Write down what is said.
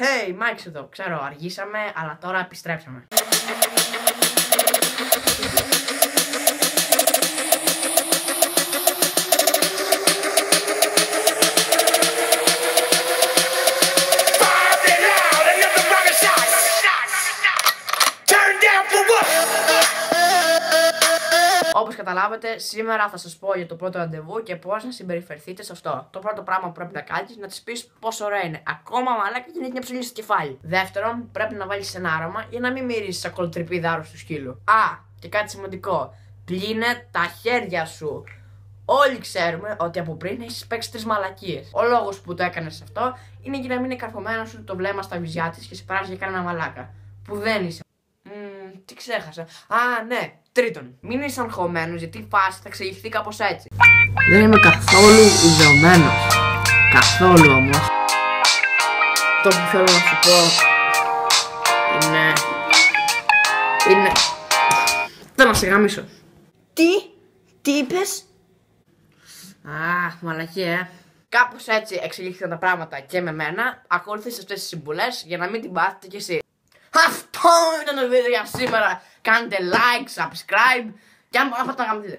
Hey, Mike εδώ. Ξέρω, αργήσαμε, αλλά τώρα επιστρέψαμε. Όπως καταλάβετε, σήμερα θα σας πω για το πρώτο ραντεβού και πώς να συμπεριφερθείτε σε αυτό. Το πρώτο πράγμα που πρέπει να κάνεις είναι να της πεις πόσο ωραία είναι. Ακόμα μαλάκα και είναι μια ψωλή στο κεφάλι. Δεύτερον, πρέπει να βάλεις ένα άρωμα για να μην μυρίσεις σαν κολοτρυπίδα άρρωστου σκύλου. Και κάτι σημαντικό. Πλύνε τα χέρια σου. Όλοι ξέρουμε ότι από πριν έχεις παίξει 3 μαλακίες. Ο λόγος που το έκανες αυτό είναι για να μην είναι καρφωμένο σου το βλέμμα στα βυζιά της και σε περάσει για κανένα μαλάκα. Που δεν είσαι. Τι ξέχασα. Ναι. Τρίτον, μην είσαι αγχωμένος γιατί η φάση θα εξελιχθεί κάπως έτσι. Δεν είμαι καθόλου ιδεωμένος. Καθόλου όμως. Το που θέλω να σου πω είναι... Θέλω να σε γαμίσω. Τι είπες? Μαλακία, Κάπως έτσι εξελίχθηκαν τα πράγματα και με μένα. Ακολουθήστε αυτές τις συμβουλές για να μην την πάθετε κι εσείς. Αυτό ήταν το βίντεο για σήμερα. Κάντε like, subscribe και αν μπορείτε να το κάνετε.